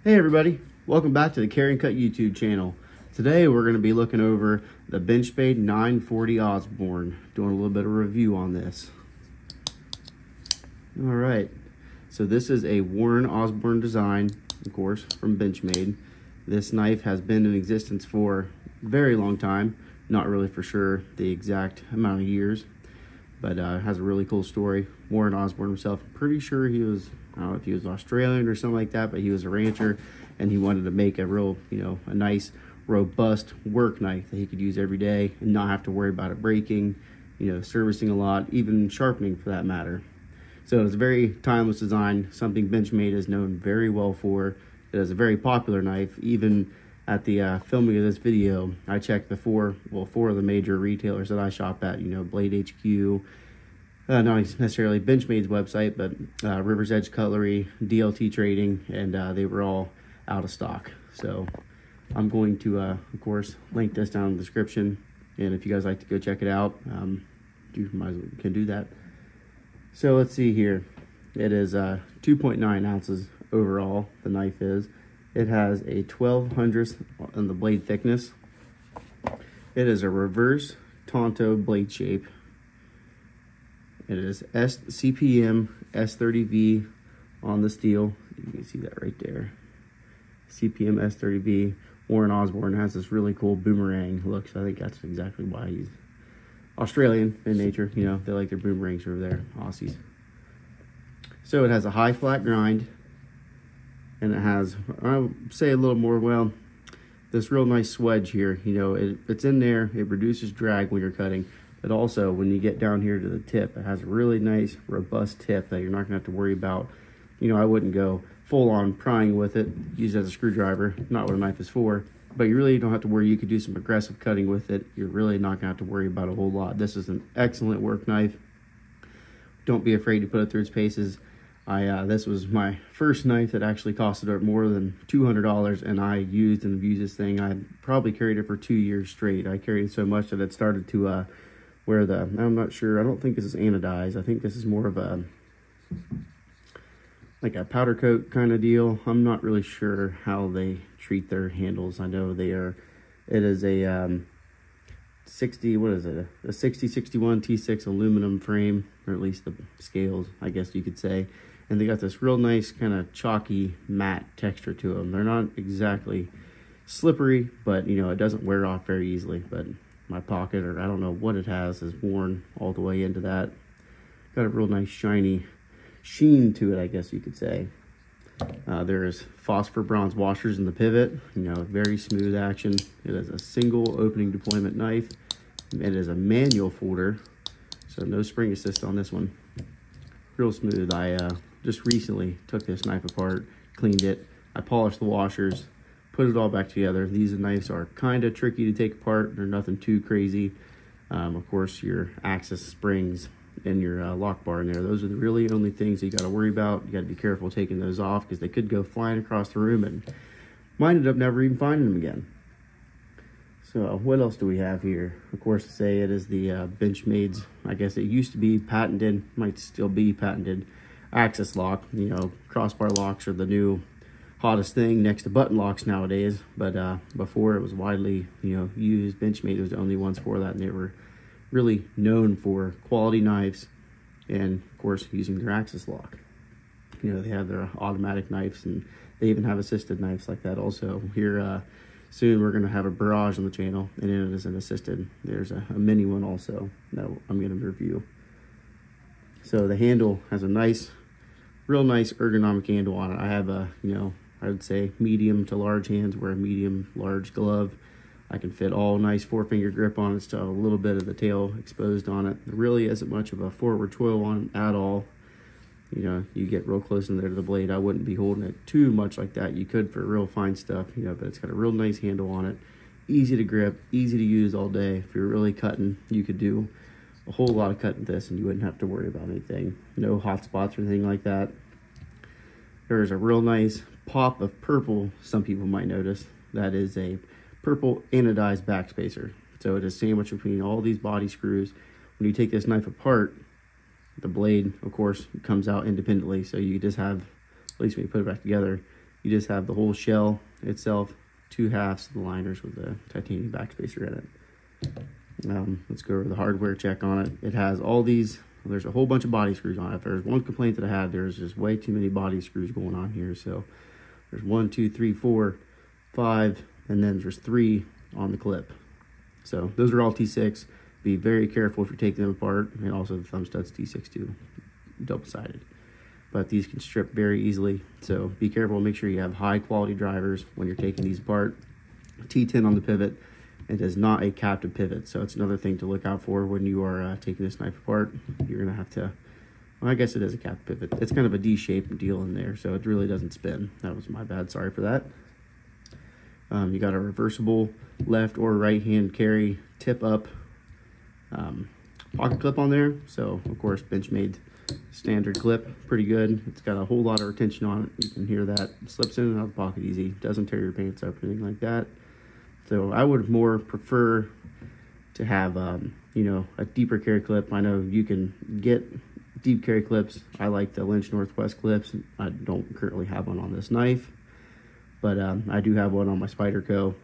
Hey everybody, welcome back to the Carry and Cut YouTube channel. Today we're going to be looking over the Benchmade 940 Osborne, doing a little bit of review on this. Alright, so this is a Warren Osborne design, of course, from Benchmade. This knife has been in existence for a very long time, not really for sure the exact amount of years, but has a really cool story. Warren Osborne himself, I'm pretty sure he was, I don't know if he was Australian or something like that, but he was a rancher and he wanted to make a real, a nice, robust work knife that he could use every day and not have to worry about it breaking, servicing a lot, even sharpening for that matter. So it's a very timeless design, something Benchmade is known very well for. It is a very popular knife. Even at the filming of this video, I checked the four of the major retailers that I shop at, Blade HQ, not necessarily Benchmade's website, but River's Edge Cutlery, DLT Trading, and they were all out of stock. So I'm going to, of course, link this down in the description. And if you guys like to go check it out, you can do that. So let's see here. It is 2.9 ounces overall, the knife is. It has a 12/100th on the blade thickness. It is a reverse Tonto blade shape. It is CPM S30V on the steel. You can see that right there. CPM S30V. Warren Osborne has this really cool boomerang look, so I think that's exactly why he's Australian in nature. They like their boomerangs over there, Aussies. So it has a high flat grind, and it has, I would say a little more, well, this real nice swedge here. It's in there, it reduces drag when you're cutting. But also, when you get down here to the tip, it has a really nice, robust tip that you're not gonna have to worry about. I wouldn't go full on prying with it, use it as a screwdriver, not what a knife is for, but you really don't have to worry. You could do some aggressive cutting with it. You're really not gonna have to worry about a whole lot. This is an excellent work knife. Don't be afraid to put it through its paces. This was my first knife that actually costed more than $200, and I used and abused this thing. I probably carried it for 2 years straight. I carried it so much that it started to where I'm not sure, I don't think this is anodized. I think this is more of a, like a powder coat kind of deal. I'm not really sure how they treat their handles. I know it is a 6061 T6 aluminum frame, or at least the scales, I guess you could say. And they got this real nice kind of chalky matte texture to them. They're not exactly slippery, but it doesn't wear off very easily. But my pocket, or I don't know what it has, is worn all the way into that. Got a real nice shiny sheen to it, I guess you could say. There's phosphor bronze washers in the pivot. Very smooth action. It is a single opening deployment knife. It is a manual folder, so no spring assist on this one. Real smooth. I just recently took this knife apart, cleaned it. I polished the washers, put it all back together. These knives are kind of tricky to take apart. They're nothing too crazy. Of course, your axis springs and your lock bar in there. Those are the really only things you got to worry about. You got to be careful taking those off because they could go flying across the room, and might end up never even finding them again. So what else do we have here? Of course, to say it is the Benchmade's, I guess it used to be patented, might still be patented, axis lock. Crossbar locks are the new hottest thing next to button locks nowadays, but before it was widely used. Benchmade was the only ones for that, and they were really known for quality knives and of course using their axis lock. They have their automatic knives, and they even have assisted knives like that also. Here soon we're going to have a barrage on the channel, and it is an assisted. There's a mini one also that I'm going to review. So the handle has a real nice ergonomic handle on it. I have a I would say medium to large hands, wear a medium large glove. I can fit all nice 4-finger grip on it, still have a little bit of the tail exposed on it. There really isn't much of a forward twirl on it at all. You get real close in there to the blade. I wouldn't be holding it too much like that. You could for real fine stuff, but it's got a real nice handle on it. Easy to grip, easy to use all day. If you're really cutting, you could do a whole lot of cutting this and you wouldn't have to worry about anything. No hot spots or anything like that. There is a real nice pop of purple, some people might notice. That is a purple anodized backspacer. So it is sandwiched between all these body screws. When you take this knife apart, the blade, of course, comes out independently. So you just have, at least when you put it back together, You just have the whole shell itself, 2 halves of the liners with the titanium backspacer in it. Let's go over the hardware check on it. It has all these, there's a whole bunch of body screws on it. If there's one complaint that I had, there's just way too many body screws going on here. So there's 1, 2, 3, 4, 5, and then there's 3 on the clip. So those are all T6. Be very careful if you're taking them apart. And also the thumb stud's T6 too, double-sided. But these can strip very easily. So be careful, make sure you have high quality drivers when you're taking these apart. T10 on the pivot. It is not a captive pivot. So it's another thing to look out for when you are taking this knife apart. You're gonna have to, well, I guess it is a captive pivot. It's kind of a D-shaped deal in there, so it really doesn't spin. That was my bad, sorry for that. You got a reversible left or right hand carry tip up pocket clip on there. So of course, Benchmade standard clip, pretty good. It's got a whole lot of retention on it. You can hear that. It slips in and out of the pocket easy. Doesn't tear your pants up or anything like that. So I would more prefer to have, you know, a deeper carry clip. I know you can get deep carry clips. I like the Lynch Northwest clips. I don't currently have one on this knife, but I do have one on my Spyderco,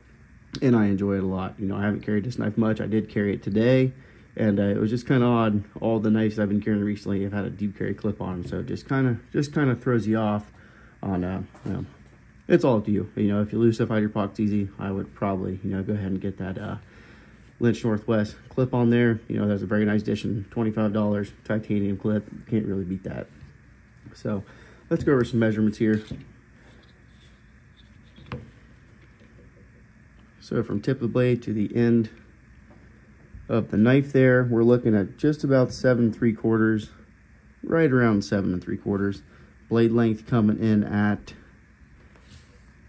and I enjoy it a lot. You know, I haven't carried this knife much. I did carry it today, and it was just kind of odd. All the knives I've been carrying recently have had a deep carry clip on them, so it just kind of throws you off on, you know, it's all up to you. You know, if you lose stuff out of your pockets easy, I would probably, you know, go ahead and get that Lynch Northwest clip on there. You know, that's a very nice addition, $25, titanium clip. Can't really beat that. So let's go over some measurements here. So from tip of the blade to the end of the knife there, we're looking at just about 7 3/4, right around 7 3/4. Blade length coming in at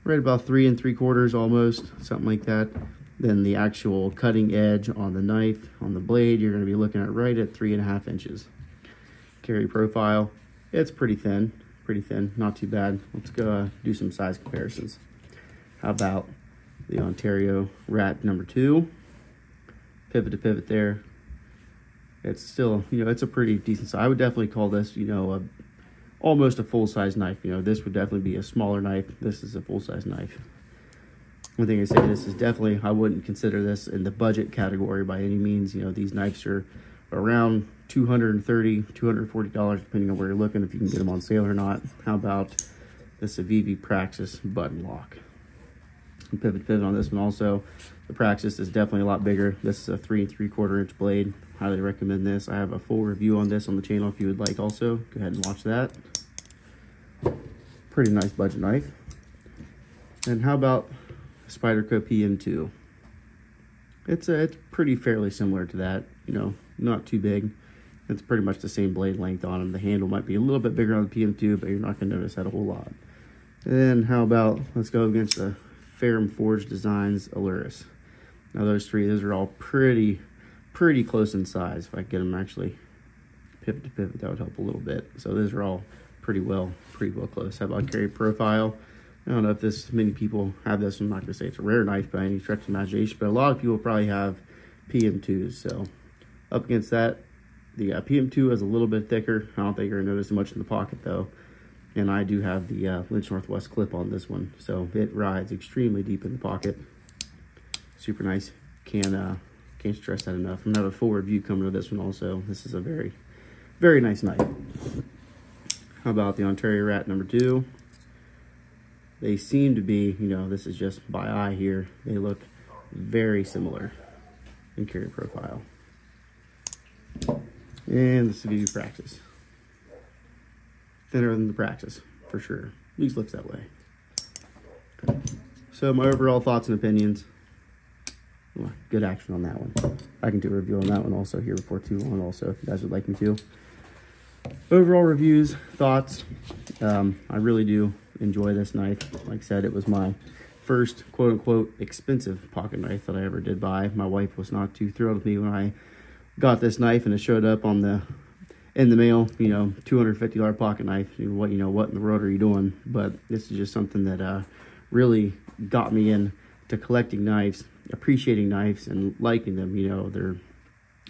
right about 3 3/4 almost, something like that. Then the actual cutting edge on the knife, on the blade, you're going to be looking at right at 3.5 inches. Carry profile, it's pretty thin, not too bad. Let's go do some size comparisons. How about the Ontario Rat number 2? Pivot to pivot there. It's still, you know, it's a pretty decent size. I would definitely call this, you know, almost a full-size knife. You know, this would definitely be a smaller knife. This is a full-size knife. One thing I say, this is definitely, I wouldn't consider this in the budget category by any means. You know, these knives are around $230, $240, depending on where you're looking, if you can get them on sale or not. How about this Avivi Praxis button lock? And pivot on this one also. The Praxis is definitely a lot bigger. This is a 3 3/4 inch blade. Highly recommend this. I have a full review on this on the channel if you would like also. Go ahead and watch that. Pretty nice budget knife. And how about Spyderco PM2? It's pretty fairly similar to that, you know, not too big. It's pretty much the same blade length on them. The handle might be a little bit bigger on the PM2, but you're not going to notice that a whole lot. And then how about, let's go against the Ferrum Forge Designs Aluris. Now those are all pretty close in size. If I get them actually pivot to pivot, that would help a little bit. So those are all pretty well close. How about carry profile? I don't know if many people have this. I'm not going to say it's a rare knife by any stretch of imagination, but a lot of people probably have PM2s. So up against that, the PM2 is a little bit thicker. I don't think you're going to notice much in the pocket though. And I do have the Lynch Northwest clip on this one. So it rides extremely deep in the pocket. Super nice. Can't stress that enough. I'm going to have a full review coming to this one also. This is a very, very nice knife. How about the Ontario Rat number 2? They seem to be, you know, this is just by eye here. They look very similar in carry profile. And the Avivi Praxis. Thinner than the Praxis, for sure. At least looks that way. Okay. So my overall thoughts and opinions. Well, good action on that one. I can do a review on that one also here before too long also, if you guys would like me to. Overall reviews, thoughts. I really do enjoy this knife. Like I said, it was my first quote-unquote expensive pocket knife that I ever did buy. My wife was not too thrilled with me when I got this knife and it showed up in the mail, you know, $250 pocket knife. What in the world are you doing? But this is just something that really got me into collecting knives, appreciating knives, and liking them. You know,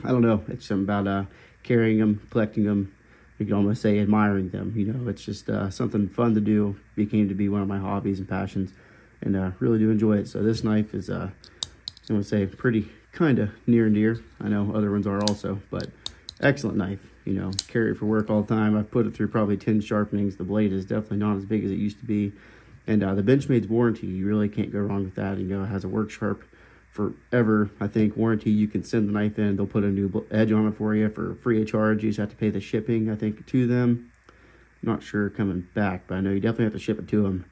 I don't know, it's something about carrying them, collecting them. you can almost say admiring them. You know, it's just something fun to do. Became to be one of my hobbies and passions, and really do enjoy it. So this knife is, I would say, pretty kind of near and dear. I know other ones are also, but excellent knife. You know, carry it for work all the time. I've put it through probably 10 sharpenings. The blade is definitely not as big as it used to be. And the Benchmade's warranty, you really can't go wrong with that. You know, it has a work sharp forever, I think, warranty. You can send the knife in, they'll put a new edge on it for you for free of charge. You just have to pay the shipping, I think, to them. Not sure coming back, but I know you definitely have to ship it to them.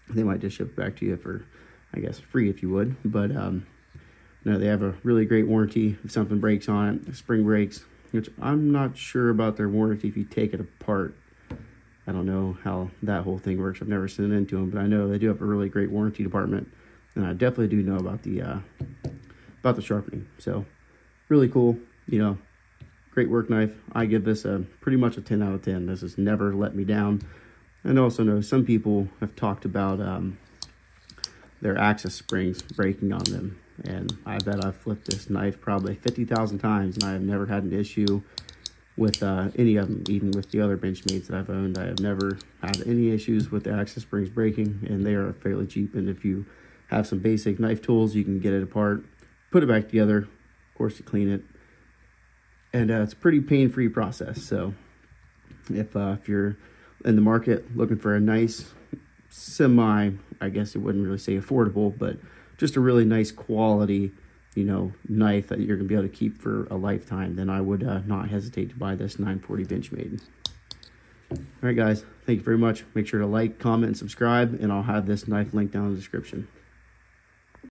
They might just ship it back to you for, I guess, free if you would. But no, they have a really great warranty. If something breaks on it, the spring breaks, which I'm not sure about their warranty if you take it apart. I don't know how that whole thing works. I've never sent it into them, but I know they do have a really great warranty department, and I definitely do know about the sharpening. So really cool, you know, great work knife. I give this pretty much a 10 out of 10. This has never let me down. And also know some people have talked about their axis springs breaking on them, and I bet I've flipped this knife probably 50,000 times, and I have never had an issue with any of them. Even with the other Benchmades that I've owned, I have never had any issues with the axis springs breaking, and they are fairly cheap. And if you have some basic knife tools, you can get it apart, put it back together, of course, to clean it, and it's a pretty pain-free process. So if you're in the market looking for a nice semi, I guess it wouldn't really say affordable, but just a really nice quality, you know, knife that you're gonna be able to keep for a lifetime, then I would not hesitate to buy this 940 Benchmade. All right, guys, thank you very much. Make sure to like, comment, and subscribe, and I'll have this knife linked down in the description.